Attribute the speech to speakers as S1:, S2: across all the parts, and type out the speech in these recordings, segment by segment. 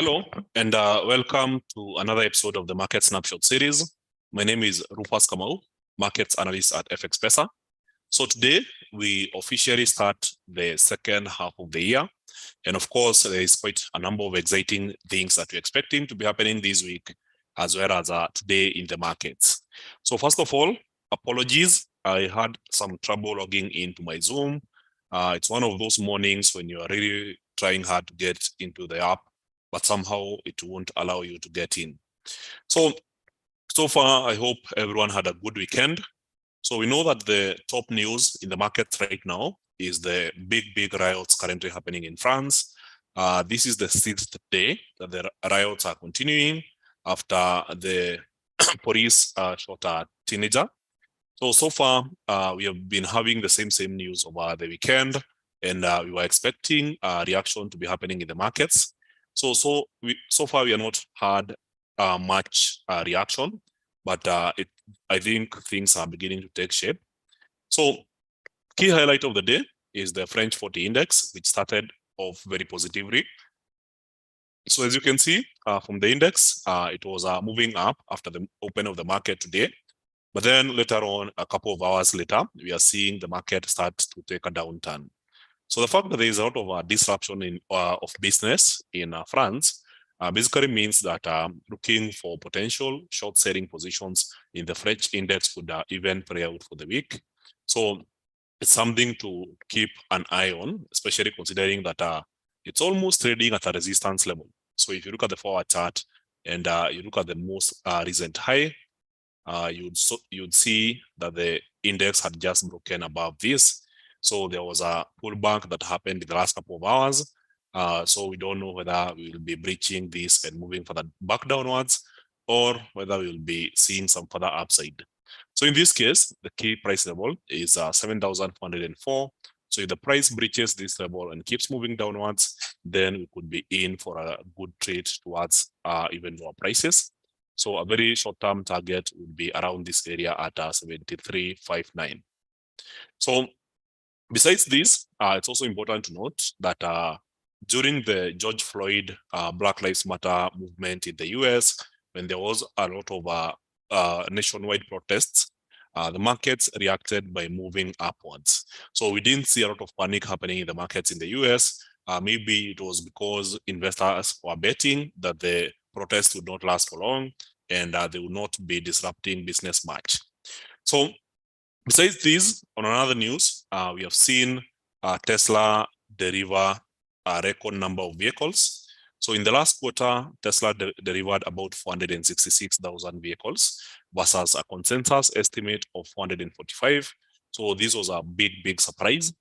S1: Hello, and welcome to another episode of the Market Snapshot series. My name is Rufas Kamau, Markets Analyst at FXPesa. So today, we officially start the second half of the year. And of course, there is quite a number of exciting things that we're expecting to be happening this week, as well as today in the markets. So first of all, apologies. I had some trouble logging into my Zoom. It's one of those mornings when you are really trying hard to get into the app, but somehow it won't allow you to get in. So far, I hope everyone had a good weekend. So we know that the top news in the market right now is the big riots currently happening in France. This is the 6th day that the riots are continuing after the police shot a teenager. So far, we have been having the same news over the weekend, and we were expecting a reaction to be happening in the markets. So far, we have not had much reaction, but I think things are beginning to take shape. So key highlight of the day is the French 40 index, which started off very positively. So as you can see from the index, it was moving up after the open of the market today. But then later on, a couple of hours later, we are seeing the market start to take a downturn. So the fact that there is a lot of disruption of business in France basically means that looking for potential short selling positions in the French index could even play out for the week. So it's something to keep an eye on, especially considering that it's almost trading at a resistance level. So if you look at the forward chart and you look at the most recent high, you'd see that the index had just broken above this. So there was a pullback that happened in the last couple of hours. So we don't know whether we will be breaching this and moving further back downwards, or whether we will be seeing some further upside. So in this case, the key price level is 7,404. So if the price breaches this level and keeps moving downwards, then we could be in for a good trade towards even lower prices. So a very short-term target would be around this area at 73.59. So besides this, it's also important to note that during the George Floyd Black Lives Matter movement in the US, when there was a lot of nationwide protests, the markets reacted by moving upwards. So we didn't see a lot of panic happening in the markets in the US. Maybe it was because investors were betting that the protests would not last for long and they would not be disrupting business much. So besides this, on another news, we have seen Tesla deliver a record number of vehicles. So in the last quarter, Tesla delivered about 466,000 vehicles versus a consensus estimate of 445. So this was a big surprise.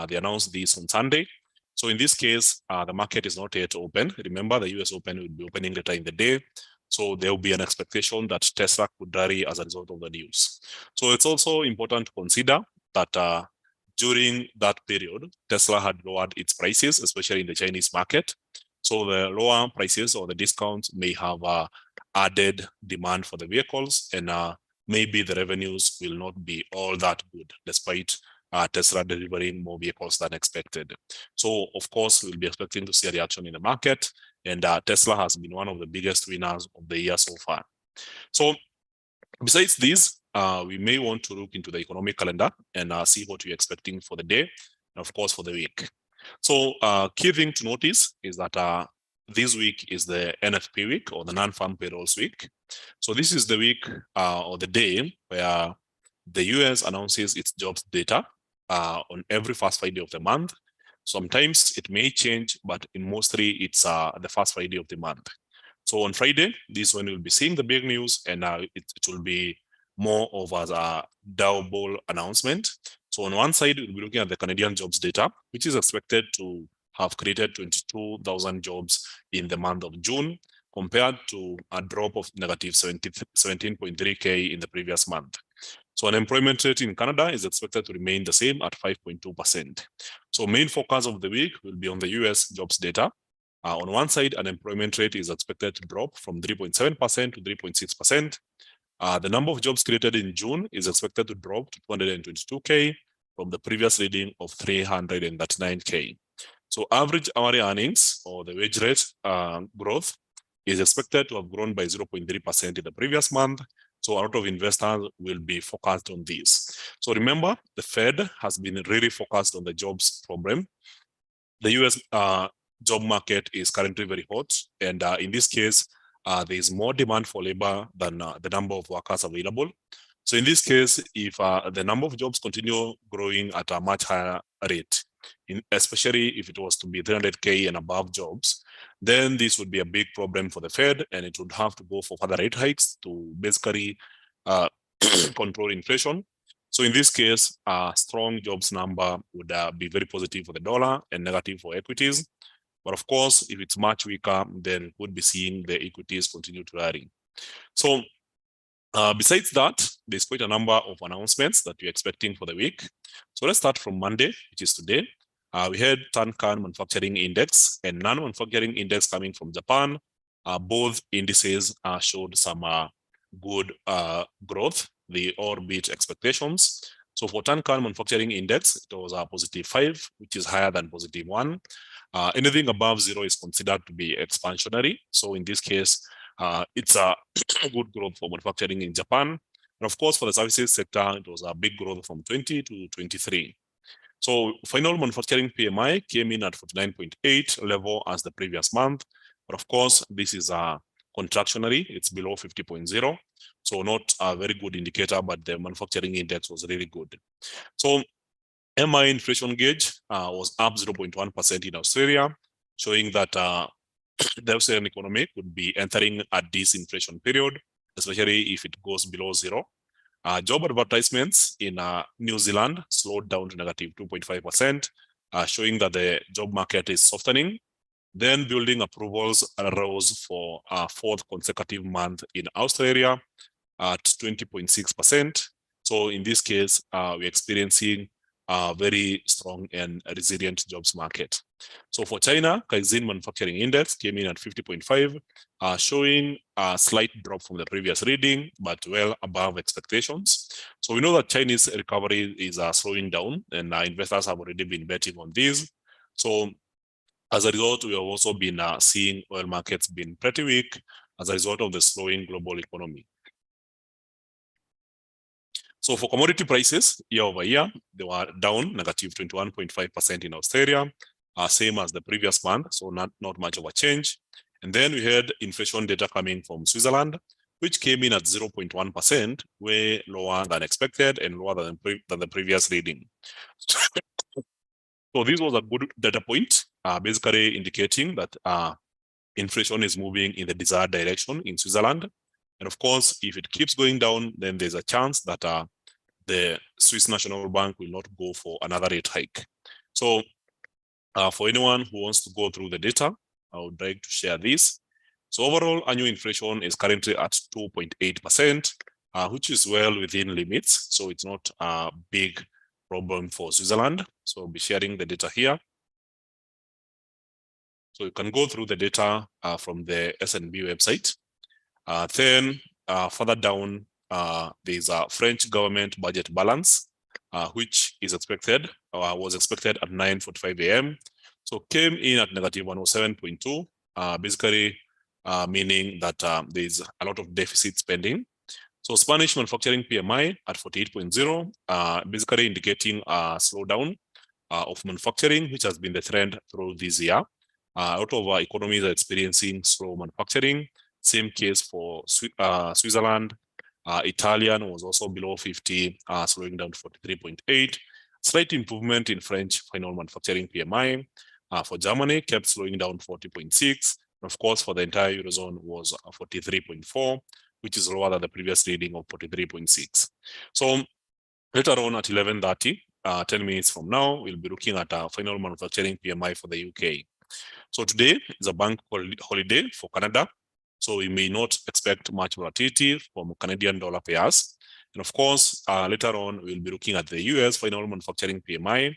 S1: They announced this on Sunday. So in this case, the market is not yet open. Remember, the US Open will be opening later in the day. So there will be an expectation that Tesla could rally as a result of the news. So it's also important to consider that during that period, Tesla had lowered its prices, especially in the Chinese market. So the lower prices or the discounts may have added demand for the vehicles, and maybe the revenues will not be all that good, despite Tesla delivering more vehicles than expected. So of course, we'll be expecting to see a reaction in the market, and Tesla has been one of the biggest winners of the year so far. So besides this, we may want to look into the economic calendar and see what we're expecting for the day, and of course for the week. So key thing to notice is that this week is the NFP week, or the non-farm payrolls week. So this is the week or the day where the US announces its jobs data on every first Friday of the month. Sometimes it may change, but in mostly it's the first Friday of the month. So on Friday, this one will be seeing the big news, and it will be more of a double announcement. So on one side, we'll be looking at the Canadian jobs data, which is expected to have created 22,000 jobs in the month of June, compared to a drop of negative 17.3K in the previous month. So unemployment rate in Canada is expected to remain the same at 5.2%. So main focus of the week will be on the US jobs data. On one side, unemployment rate is expected to drop from 3.7% to 3.6%. The number of jobs created in June is expected to drop to 222K from the previous reading of 339K. So average hourly earnings or the wage rate growth is expected to have grown by 0.3% in the previous month. So a lot of investors will be focused on this. So remember, the Fed has been really focused on the jobs problem. The US job market is currently very hot. And in this case, there is more demand for labor than the number of workers available. So in this case, if the number of jobs continue growing at a much higher rate, especially if it was to be 300K and above jobs, then this would be a big problem for the Fed, and it would have to go for further rate hikes to basically control inflation. So in this case, a strong jobs number would be very positive for the dollar and negative for equities. But of course, if it's much weaker, then we would be seeing the equities continue to rally. So besides that, there's quite a number of announcements that we're expecting for the week. So let's start from Monday, which is today. We had Tankan Manufacturing Index and Non-Manufacturing Index coming from Japan. Both indices showed some good growth. They all beat expectations. So for Tankan Manufacturing Index, it was a +5, which is higher than +1. Anything above 0 is considered to be expansionary. So in this case, it's a good growth for manufacturing in Japan. And of course, for the services sector, it was a big growth from 20 to 23. So final manufacturing PMI came in at 49.8 level as the previous month. But of course, this is a contractionary, it's below 50.0. So not a very good indicator, but the manufacturing index was really good. So MI inflation gauge was up 0.1% in Australia, showing that the Australian economy could be entering a disinflation period, especially if it goes below 0. Job advertisements in New Zealand slowed down to -2.5%, showing that the job market is softening. Then building approvals rose for a fourth consecutive month in Australia at 20.6%. So in this case, we're experiencing a very strong and resilient jobs market. So for China, Caixin Manufacturing Index came in at 50.5, showing a slight drop from the previous reading, but well above expectations. So we know that Chinese recovery is slowing down, and investors have already been betting on this. So as a result, we have also been seeing oil markets being pretty weak as a result of the slowing global economy. So for commodity prices, year over year, they were down -21.5% in Australia, same as the previous month, so not much of a change. And then we had inflation data coming from Switzerland, which came in at 0.1%, way lower than expected and lower than the previous reading. So this was a good data point, basically indicating that inflation is moving in the desired direction in Switzerland. And of course, if it keeps going down, then there's a chance that the Swiss National Bank will not go for another rate hike. So for anyone who wants to go through the data, I would like to share this. So overall annual inflation is currently at 2.8%, which is well within limits. So it's not a big problem for Switzerland. So I'll be sharing the data here. So you can go through the data from the SNB website. Then further down, there's a French government budget balance, which is expected, was expected at 9:45 a.m. So came in at -107.2, basically meaning that there's a lot of deficit spending. So Spanish manufacturing PMI at 48.0, basically indicating a slowdown of manufacturing, which has been the trend through this year. A lot of our economies are experiencing slow manufacturing. Same case for Switzerland. Italian was also below 50, slowing down to 43.8. Slight improvement in French final manufacturing PMI. For Germany, kept slowing down 40.6. Of course, for the entire Eurozone was 43.4, which is lower than the previous reading of 43.6. So later on at 11:30, 10 minutes from now, we'll be looking at our final manufacturing PMI for the UK. So today is a bank holiday for Canada. So we may not expect much volatility from Canadian dollar pairs. And of course, later on, we'll be looking at the US final manufacturing PMI,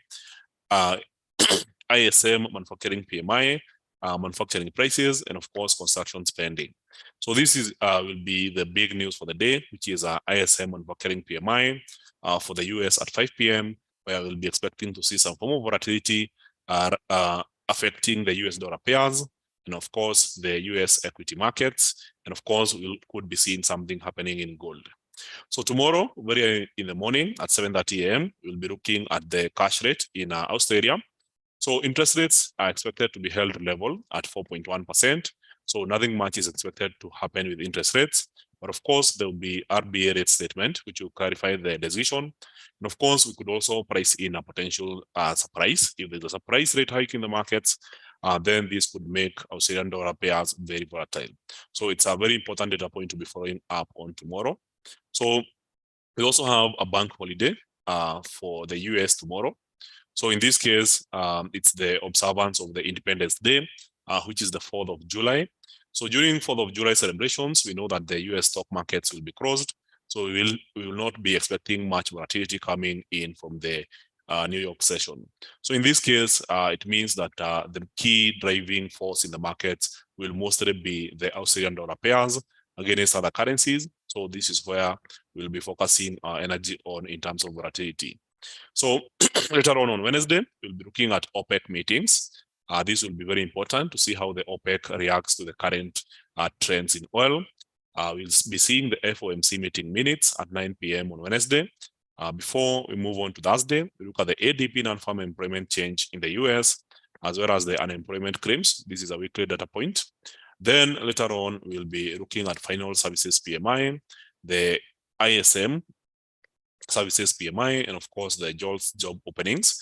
S1: ISM manufacturing PMI, manufacturing prices, and of course, construction spending. So this is will be the big news for the day, which is ISM manufacturing PMI for the US at 5 p.m., where we'll be expecting to see some form of volatility affecting the US dollar pairs, and of course, the US equity markets. And of course, we could be seeing something happening in gold. So tomorrow, very early in the morning at 7:30 a.m., we'll be looking at the cash rate in Australia. So interest rates are expected to be held level at 4.1%. So nothing much is expected to happen with interest rates. But of course, there will be RBA rate statement, which will clarify the decision. And of course, we could also price in a potential surprise. If there's a surprise rate hike in the markets, then this could make Australian dollar pairs very volatile. So it's a very important data point to be following up on tomorrow. So we also have a bank holiday for the US tomorrow. So in this case, it's the observance of the Independence Day, which is the 4th of July. So during 4th of July celebrations, we know that the US stock markets will be closed. So we will not be expecting much volatility coming in from the New York session. So in this case, it means that the key driving force in the markets will mostly be the Australian dollar pairs against other currencies. So this is where we'll be focusing our energy on in terms of volatility. So later on Wednesday, we'll be looking at OPEC meetings. This will be very important to see how the OPEC reacts to the current trends in oil. We'll be seeing the FOMC meeting minutes at 9 p.m. on Wednesday. Before we move on to Thursday, we look at the ADP non-farm employment change in the US, as well as the unemployment claims. This is a weekly data point. Then later on, we'll be looking at final services PMI, the ISM services PMI, and of course the JOLTS job openings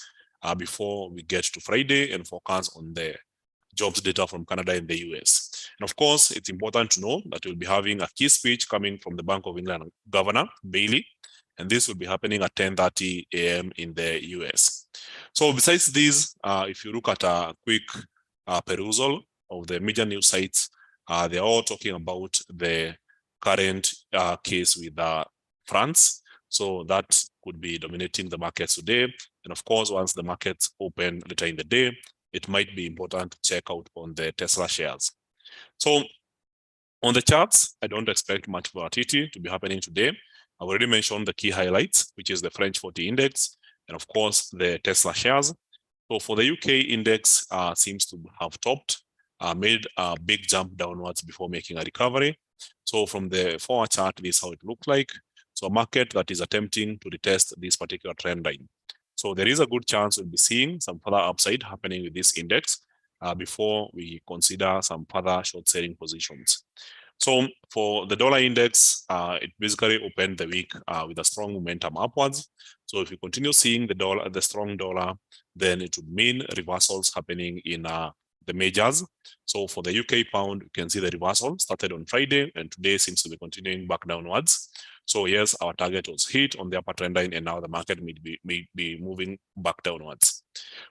S1: before we get to Friday and focus on the jobs data from Canada and the US. And of course, it's important to know that we'll be having a key speech coming from the Bank of England Governor Bailey, and this will be happening at 10:30 a.m. in the US. So besides these, if you look at a quick perusal of the major news sites, they're all talking about the current case with France. So that could be dominating the markets today. And of course, once the markets open later in the day, it might be important to check out on the Tesla shares. So on the charts, I don't expect much volatility to be happening today. I've already mentioned the key highlights, which is the French 40 index, and of course, the Tesla shares. So for the UK index, seems to have topped, made a big jump downwards before making a recovery. So from the forward chart, this is how it looked like. So a market that is attempting to retest this particular trend line. So there is a good chance we'll be seeing some further upside happening with this index before we consider some further short selling positions. So for the dollar index, it basically opened the week with a strong momentum upwards. So if you continue seeing the strong dollar, then it would mean reversals happening in the majors. So for the UK pound, you can see the reversal started on Friday, and today seems to be continuing back downwards. So yes, our target was hit on the upper trend line, and now the market may be moving back downwards.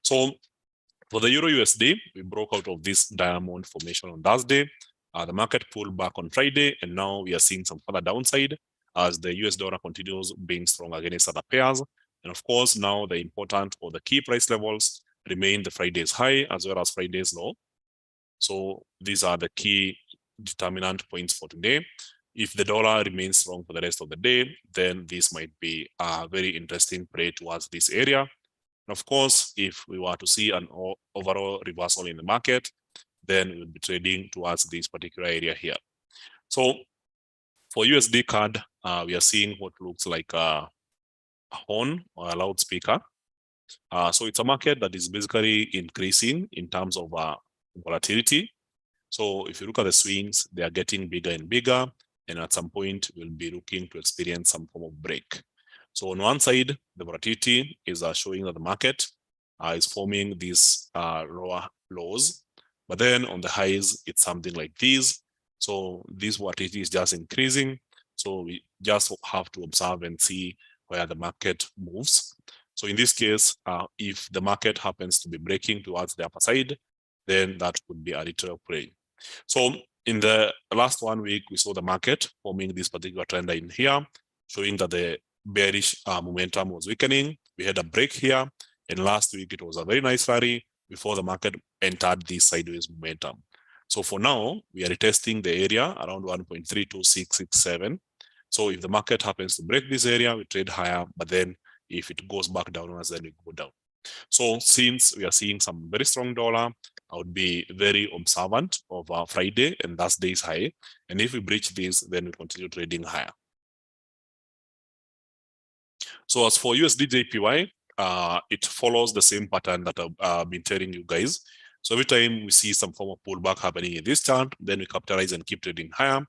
S1: So for the Euro USD, we broke out of this diamond formation on Thursday. The market pulled back on Friday, and now we are seeing some further downside as the US dollar continues being strong against other pairs. And of course, now the important or the key price levels remain the Friday's high as well as Friday's low. So these are the key determinant points for today. If the dollar remains strong for the rest of the day, then this might be a very interesting play towards this area. And of course, if we were to see an overall reversal in the market, then we'll be trading towards this particular area here. So for USDCAD, we are seeing what looks like a horn or a loudspeaker. So it's a market that is basically increasing in terms of volatility. So if you look at the swings, they are getting bigger and bigger. And at some point, we'll be looking to experience some form of break. So on one side, the volatility is showing that the market is forming these lower lows. But then on the highs, it's something like this. So this volatility is just increasing. So we just have to observe and see where the market moves. So in this case, if the market happens to be breaking towards the upper side, then that could be a retail play. So in the last 1 week, we saw the market forming this particular trend line here, showing that the bearish momentum was weakening. We had a break here, and last week it was a very nice rally before the market entered this sideways momentum. So for now, we are retesting the area around 1.32667. So if the market happens to break this area, we trade higher, but then if it goes back downwards, then we go down. So since we are seeing some very strong dollar, I would be very observant of Friday and Thursday's high. And if we breach this, then we continue trading higher. So as for USDJPY, it follows the same pattern that I've been telling you guys. So every time we see some form of pullback happening in this chart, then we capitalize and keep trading higher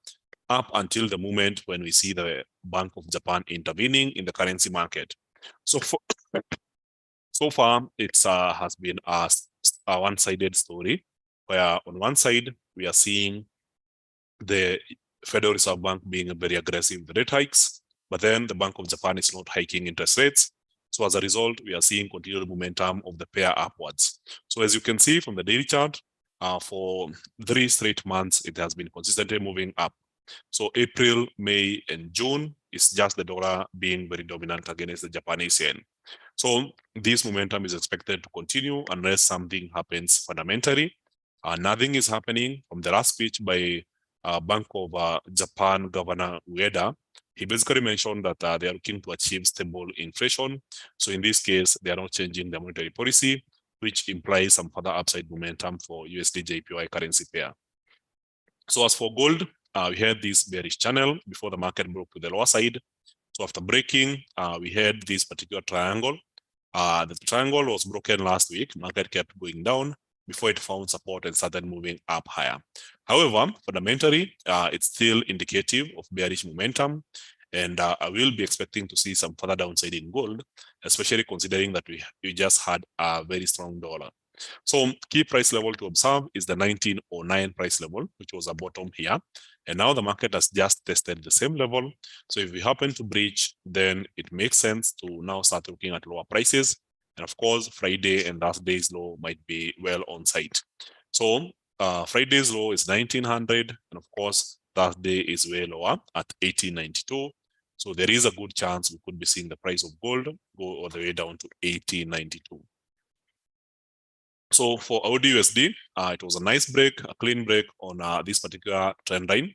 S1: up until the moment when we see the Bank of Japan intervening in the currency market. So so far, it has been a one-sided story, where on one side, we are seeing the Federal Reserve Bank being very aggressive with rate hikes, but then the Bank of Japan is not hiking interest rates. So as a result, we are seeing continued momentum of the pair upwards. So as you can see from the daily chart, for 3 straight months, it has been consistently moving up. So April, May, and June is just the dollar being very dominant against the Japanese yen. So this momentum is expected to continue unless something happens fundamentally. Nothing is happening. From the last speech by Bank of Japan Governor Ueda, he basically mentioned that they are looking to achieve stable inflation. So in this case, they are not changing the monetary policy, which implies some further upside momentum for USDJPY currency pair. So as for gold, we had this bearish channel before the market broke to the lower side. So after breaking, we had this particular triangle. The triangle was broken last week. Market kept going down before it found support and started moving up higher. However, fundamentally, it's still indicative of bearish momentum. And I will be expecting to see some further downside in gold, especially considering that we just had a very strong dollar. So key price level to observe is the 1909 price level, which was a bottom here. And now the market has just tested the same level. So if we happen to breach, then it makes sense to now start looking at lower prices. And of course, Friday and Thursday's low might be well on site. So Friday's low is 1900. And of course, Thursday is way lower at 1892. So there is a good chance we could be seeing the price of gold go all the way down to 1892. So for AUDUSD, it was a nice break, a clean break on this particular trend line.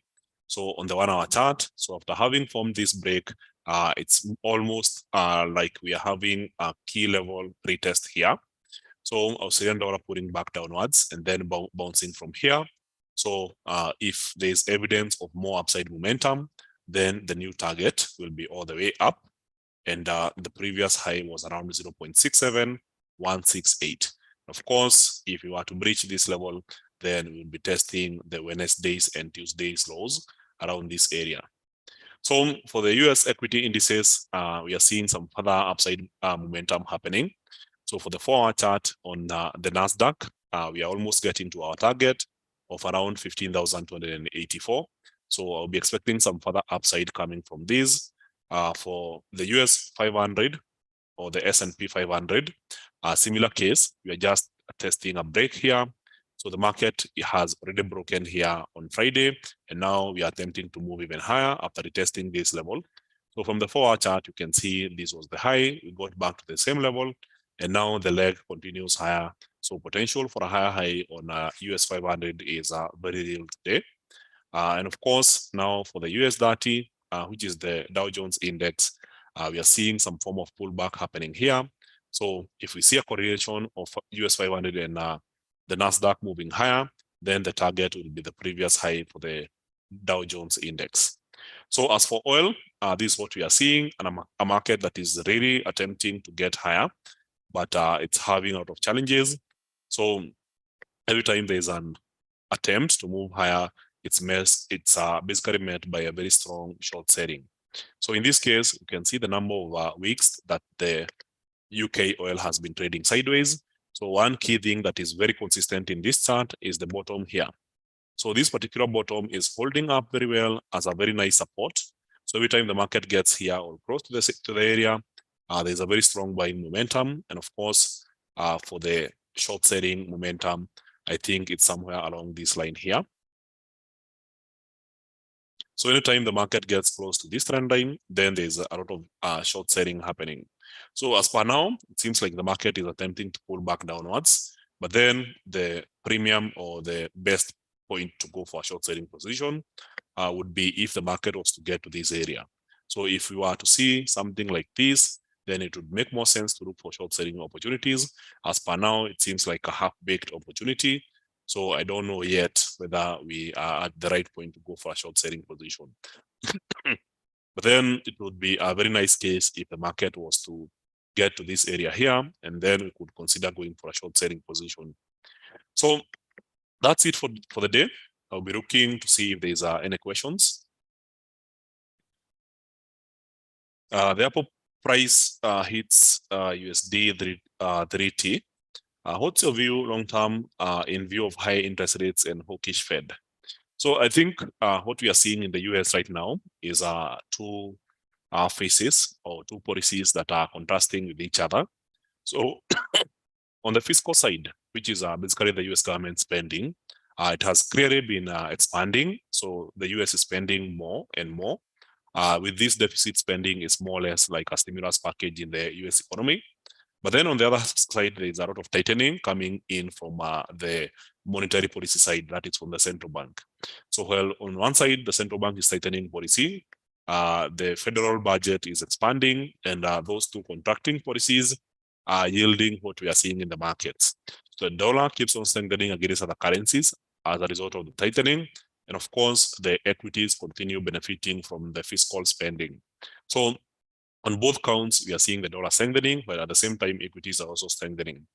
S1: So on the 1 hour chart, so after having formed this break, it's almost like we are having a key level retest here. So Australian dollar putting back downwards and then bouncing from here. So if there's evidence of more upside momentum, then the new target will be all the way up. And the previous high was around 0.67168. Of course, if you were to breach this level, then we'll be testing the Wednesdays and Tuesdays lows around this area. So for the US equity indices, we are seeing some further upside momentum happening. So for the 4-hour chart on the NASDAQ, we are almost getting to our target of around 15,284. So I'll be expecting some further upside coming from these. For the US 500 or the S&P 500, similar case, we are just testing a break here. So the market has already broken here on Friday, and now we are attempting to move even higher after retesting this level. So from the 4-hour chart, you can see this was the high. We got back to the same level, and now the leg continues higher. So potential for a higher high on US 500 is very real today. And of course, now for the US30, which is the Dow Jones Index, we are seeing some form of pullback happening here. So if we see a correlation of US 500 and the NASDAQ moving higher, then the target will be the previous high for the Dow Jones Index. So as for oil, this is what we are seeing, and a market that is really attempting to get higher, but it's having a lot of challenges. So every time there's an attempt to move higher, it's basically met by a very strong short selling. So in this case, you can see the number of weeks that the UK oil has been trading sideways. So one key thing that is very consistent in this chart is the bottom here. So this particular bottom is holding up very well as a very nice support. So every time the market gets here or close to the area, there's a very strong buying momentum. And of course, for the short selling momentum, I think it's somewhere along this line here. So anytime the market gets close to this trend line, then there's a lot of short selling happening. So as per now, it seems like the market is attempting to pull back downwards, but then the premium or the best point to go for a short selling position would be if the market was to get to this area. So if we were to see something like this, then it would make more sense to look for short selling opportunities. As per now, it seems like a half-baked opportunity. So I don't know yet whether we are at the right point to go for a short selling position. But then it would be a very nice case if the market was to get to this area here, and then we could consider going for a short selling position. So that's it for the day. I'll be looking to see if there's any questions. The Apple price hits USD 3T. What's your view long term in view of high interest rates and hawkish Fed? So I think what we are seeing in the US right now is two phases or two policies that are contrasting with each other. So on the fiscal side, which is basically the US government spending, it has clearly been expanding. So the US is spending more and more. With this deficit spending, it's more or less like a stimulus package in the US economy. But then on the other side, there's a lot of tightening coming in from the monetary policy side, that is from the central bank. So while on one side, the central bank is tightening policy, the federal budget is expanding, and those two contracting policies are yielding what we are seeing in the markets. So the dollar keeps on strengthening against other currencies as a result of the tightening. And of course, the equities continue benefiting from the fiscal spending. So on both counts, we are seeing the dollar strengthening, but at the same time, equities are also strengthening.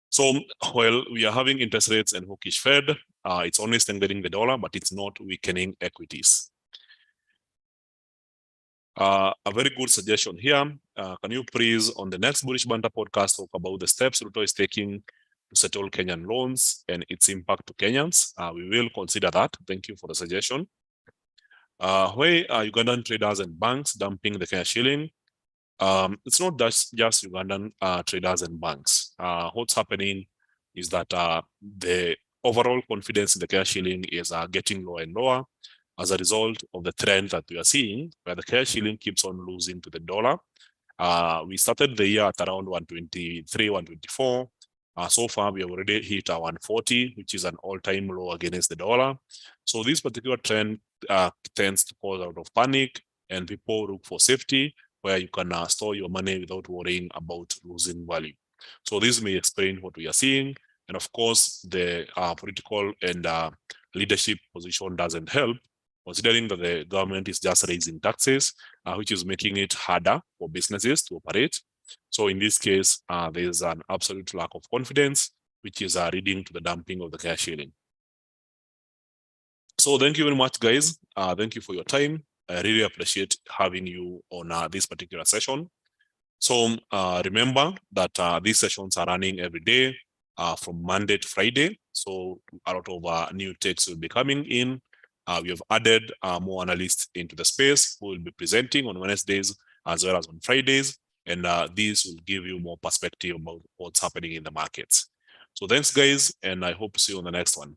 S1: So while we are having interest rates and hawkish Fed, it's only strengthening the dollar, but it's not weakening equities. A very good suggestion here. Can you please, on the next Bullish Banter podcast, talk about the steps Ruto is taking to settle Kenyan loans and its impact to Kenyans? We will consider that. Thank you for the suggestion. Why are Ugandan traders and banks dumping the Kenya shilling? It's not just Ugandan traders and banks. What's happening is that the overall confidence in the Kenya shilling is getting lower and lower as a result of the trend that we are seeing, where the Kenya shilling keeps on losing to the dollar. We started the year at around 123, 124. So far, we have already hit 140, which is an all-time low against the dollar. So this particular trend tends to cause a lot of panic, and people look for safety, where you can store your money without worrying about losing value. So this may explain what we are seeing. And of course, the political and leadership position doesn't help, considering that the government is just raising taxes, which is making it harder for businesses to operate. So in this case, there is an absolute lack of confidence, which is leading to the dumping of the Kenya shilling. So thank you very much, guys. Thank you for your time. I really appreciate having you on this particular session. So remember that these sessions are running every day from Monday to Friday. So a lot of new takes will be coming in. We have added more analysts into the space who will be presenting on Wednesdays as well as on Fridays. And these will give you more perspective about what's happening in the markets. So thanks, guys, and I hope to see you on the next one.